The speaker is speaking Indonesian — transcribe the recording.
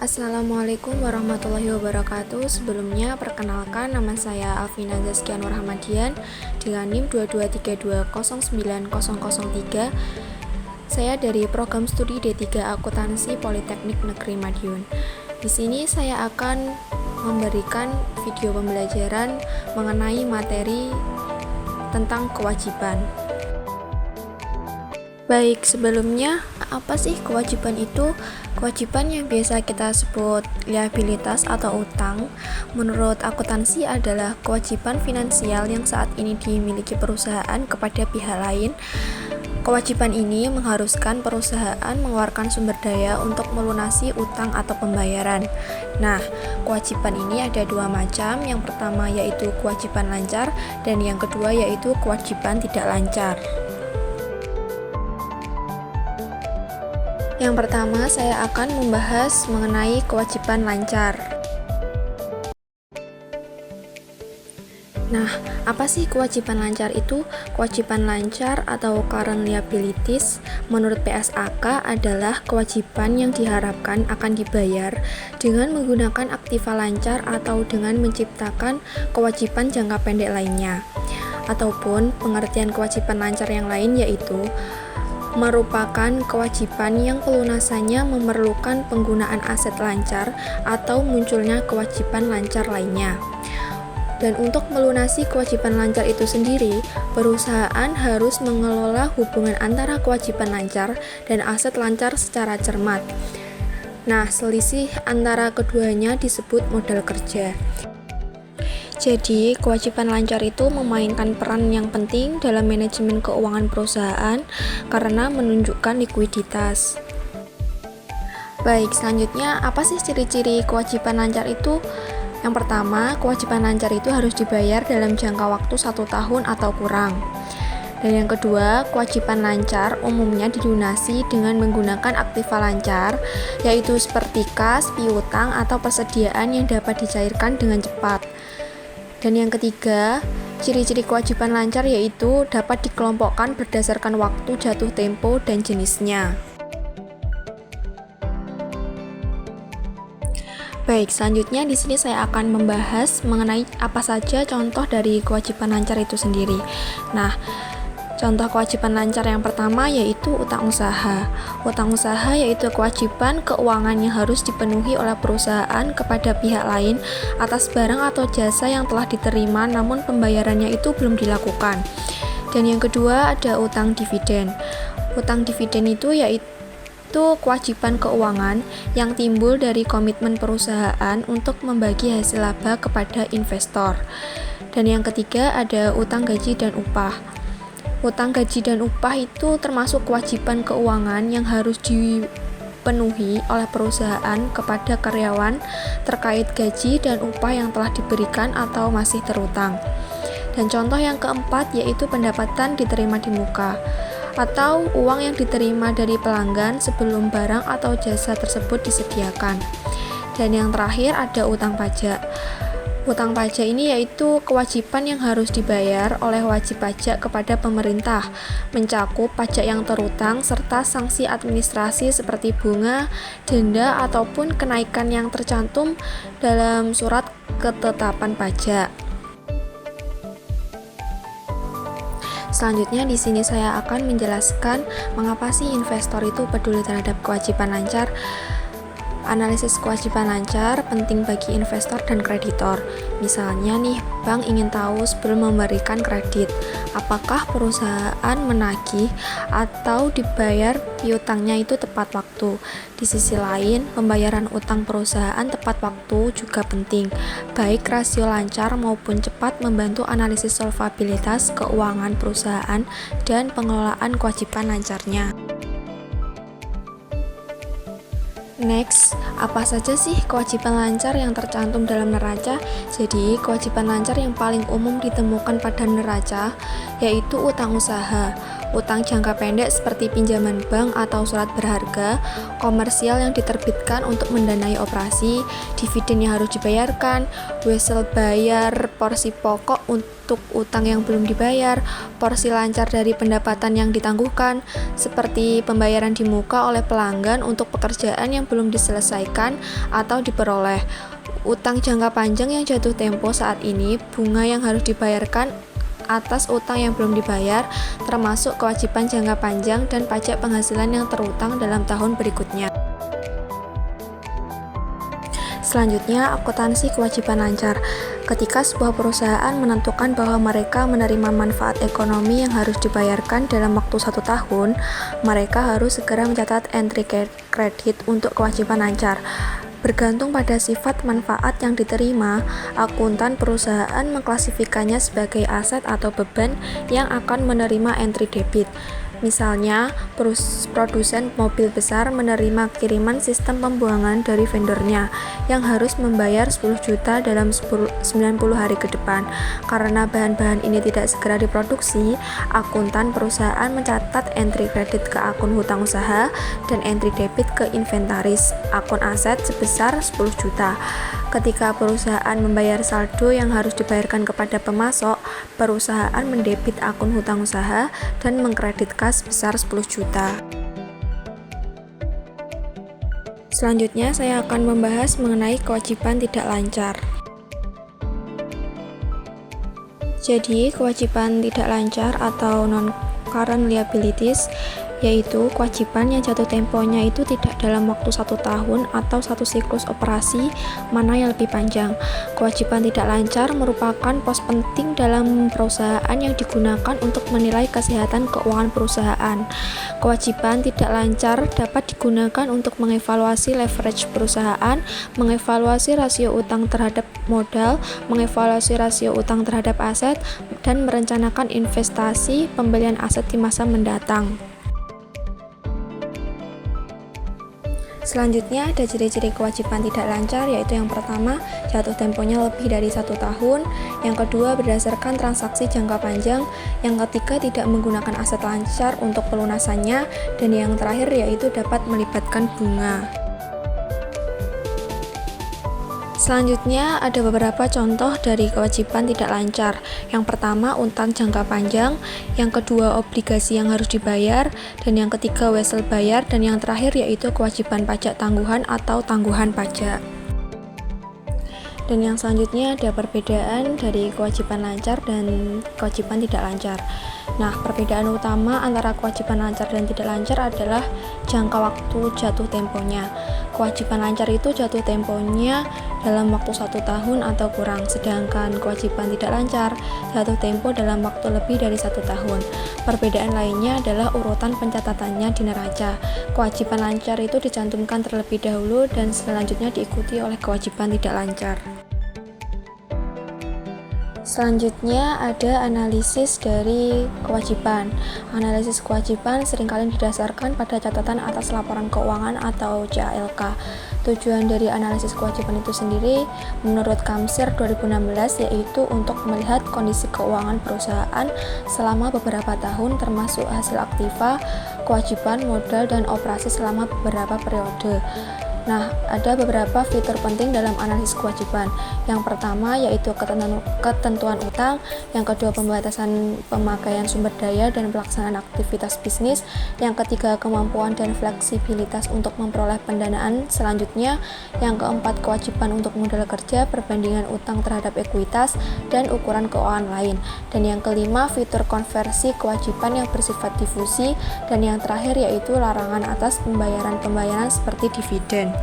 Assalamualaikum warahmatullahi wabarakatuh. Sebelumnya perkenalkan, nama saya Alvina Zazkia Nur Hamadian dengan NIM 2232090003. Saya dari program studi D3 Akuntansi Politeknik Negeri Madiun. Di sini saya akan memberikan video pembelajaran mengenai materi tentang kewajiban. Baik, sebelumnya apa sih kewajiban itu? Kewajiban yang biasa kita sebut liabilitas atau utang, menurut akuntansi adalah kewajiban finansial yang saat ini dimiliki perusahaan kepada pihak lain. Kewajiban ini mengharuskan perusahaan mengeluarkan sumber daya untuk melunasi utang atau pembayaran. Nah, kewajiban ini ada dua macam. Yang pertama yaitu kewajiban lancar dan yang kedua yaitu kewajiban tidak lancar. Yang pertama, saya akan membahas mengenai kewajiban lancar. Nah, apa sih kewajiban lancar itu? Kewajiban lancar atau current liabilities menurut PSAK adalah kewajiban yang diharapkan akan dibayar dengan menggunakan aktiva lancar atau dengan menciptakan kewajiban jangka pendek lainnya. Ataupun pengertian kewajiban lancar yang lain yaitu merupakan kewajiban yang pelunasannya memerlukan penggunaan aset lancar atau munculnya kewajiban lancar lainnya. Dan untuk melunasi kewajiban lancar itu sendiri, perusahaan harus mengelola hubungan antara kewajiban lancar dan aset lancar secara cermat. Nah, selisih antara keduanya disebut modal kerja. Jadi, kewajiban lancar itu memainkan peran yang penting dalam manajemen keuangan perusahaan karena menunjukkan likuiditas. Baik, selanjutnya apa sih ciri-ciri kewajiban lancar itu? Yang pertama, kewajiban lancar itu harus dibayar dalam jangka waktu 1 tahun atau kurang. Dan yang kedua, kewajiban lancar umumnya dilunasi dengan menggunakan aktiva lancar, yaitu seperti kas, piutang, atau persediaan yang dapat dicairkan dengan cepat. Dan yang ketiga, ciri-ciri kewajiban lancar yaitu dapat dikelompokkan berdasarkan waktu jatuh tempo dan jenisnya. Baik, selanjutnya di sini saya akan membahas mengenai apa saja contoh dari kewajiban lancar itu sendiri. Nah, contoh kewajiban lancar yang pertama yaitu utang usaha. Utang usaha yaitu kewajiban keuangan yang harus dipenuhi oleh perusahaan kepada pihak lain atas barang atau jasa yang telah diterima namun pembayarannya itu belum dilakukan. Dan yang kedua ada utang dividen. Utang dividen itu yaitu kewajiban keuangan yang timbul dari komitmen perusahaan untuk membagi hasil laba kepada investor. Dan yang ketiga ada utang gaji dan upah. Utang gaji dan upah itu termasuk kewajiban keuangan yang harus dipenuhi oleh perusahaan kepada karyawan terkait gaji dan upah yang telah diberikan atau masih terutang. Dan contoh yang keempat yaitu pendapatan diterima di muka atau uang yang diterima dari pelanggan sebelum barang atau jasa tersebut disediakan. Dan yang terakhir ada utang pajak. Utang pajak ini yaitu kewajiban yang harus dibayar oleh wajib pajak kepada pemerintah, mencakup pajak yang terutang serta sanksi administrasi seperti bunga, denda, ataupun kenaikan yang tercantum dalam surat ketetapan pajak. Selanjutnya di sini saya akan menjelaskan mengapa sih investor itu peduli terhadap kewajiban lancar. Analisis kewajiban lancar penting bagi investor dan kreditor. Misalnya nih, bank ingin tahu sebelum memberikan kredit, apakah perusahaan menagih atau dibayar piutangnya itu tepat waktu. Di sisi lain, pembayaran utang perusahaan tepat waktu juga penting. Baik rasio lancar maupun cepat membantu analisis solvabilitas keuangan perusahaan dan pengelolaan kewajiban lancarnya. Next, apa saja sih kewajiban lancar yang tercantum dalam neraca? Jadi, kewajiban lancar yang paling umum ditemukan pada neraca yaitu utang usaha. Utang jangka pendek seperti pinjaman bank atau surat berharga, komersial yang diterbitkan untuk mendanai operasi, dividen yang harus dibayarkan, wesel bayar porsi pokok untuk utang yang belum dibayar, porsi lancar dari pendapatan yang ditangguhkan, seperti pembayaran di muka oleh pelanggan untuk pekerjaan yang belum diselesaikan atau diperoleh. Utang jangka panjang yang jatuh tempo saat ini, bunga yang harus dibayarkan atas utang yang belum dibayar, termasuk kewajiban jangka panjang dan pajak penghasilan yang terutang dalam tahun berikutnya. Selanjutnya, akuntansi kewajiban lancar. Ketika sebuah perusahaan menentukan bahwa mereka menerima manfaat ekonomi yang harus dibayarkan dalam waktu 1 tahun, mereka harus segera mencatat entry kredit untuk kewajiban lancar. Bergantung pada sifat manfaat yang diterima, akuntan perusahaan mengklasifikasikannya sebagai aset atau beban yang akan menerima entry debit. Misalnya, produsen mobil besar menerima kiriman sistem pembuangan dari vendornya yang harus membayar 10 juta dalam 90 hari ke depan. Karena bahan-bahan ini tidak segera diproduksi, akuntan perusahaan mencatat entry kredit ke akun hutang usaha dan entry debit ke inventaris akun aset sebesar 10 juta. Ketika perusahaan membayar saldo yang harus dibayarkan kepada pemasok, perusahaan mendebit akun hutang usaha dan mengkreditkan sebesar 10 juta. Selanjutnya, saya akan membahas mengenai kewajiban tidak lancar. Jadi, kewajiban tidak lancar atau non-current liabilities yaitu kewajiban yang jatuh temponya itu tidak dalam waktu 1 tahun atau 1 siklus operasi, mana yang lebih panjang. Kewajiban tidak lancar merupakan pos penting dalam perusahaan yang digunakan untuk menilai kesehatan keuangan perusahaan. Kewajiban tidak lancar dapat digunakan untuk mengevaluasi leverage perusahaan, mengevaluasi rasio utang terhadap modal, mengevaluasi rasio utang terhadap aset, dan merencanakan investasi pembelian aset di masa mendatang. Selanjutnya ada ciri-ciri kewajiban tidak lancar, yaitu yang pertama, jatuh temponya lebih dari 1 tahun, yang kedua berdasarkan transaksi jangka panjang, yang ketiga tidak menggunakan aset lancar untuk pelunasannya, dan yang terakhir yaitu dapat melibatkan bunga. Selanjutnya ada beberapa contoh dari kewajiban tidak lancar. Yang pertama, utang jangka panjang, yang kedua obligasi yang harus dibayar, dan yang ketiga wesel bayar, dan yang terakhir yaitu kewajiban pajak tangguhan atau tangguhan pajak. Dan yang selanjutnya ada perbedaan dari kewajiban lancar dan kewajiban tidak lancar. Nah, perbedaan utama antara kewajiban lancar dan tidak lancar adalah jangka waktu jatuh temponya. Kewajiban lancar itu jatuh temponya dalam waktu 1 tahun atau kurang, sedangkan kewajiban tidak lancar jatuh tempo dalam waktu lebih dari 1 tahun. Perbedaan lainnya adalah urutan pencatatannya di neraca. Kewajiban lancar itu dicantumkan terlebih dahulu dan selanjutnya diikuti oleh kewajiban tidak lancar. Selanjutnya ada analisis dari kewajiban. Analisis kewajiban seringkali didasarkan pada catatan atas laporan keuangan atau CALK. Tujuan dari analisis kewajiban itu sendiri menurut Kamsir 2016 yaitu untuk melihat kondisi keuangan perusahaan selama beberapa tahun termasuk hasil aktiva, kewajiban, modal, dan operasi selama beberapa periode. Nah, ada beberapa fitur penting dalam analisis kewajiban. Yang pertama yaitu ketentuan utang, yang kedua pembatasan pemakaian sumber daya dan pelaksanaan aktivitas bisnis, yang ketiga kemampuan dan fleksibilitas untuk memperoleh pendanaan, selanjutnya yang keempat kewajiban untuk modal kerja, perbandingan utang terhadap ekuitas, dan ukuran keuangan lain, dan yang kelima fitur konversi kewajiban yang bersifat difusi, dan yang terakhir yaitu larangan atas pembayaran-pembayaran seperti dividen.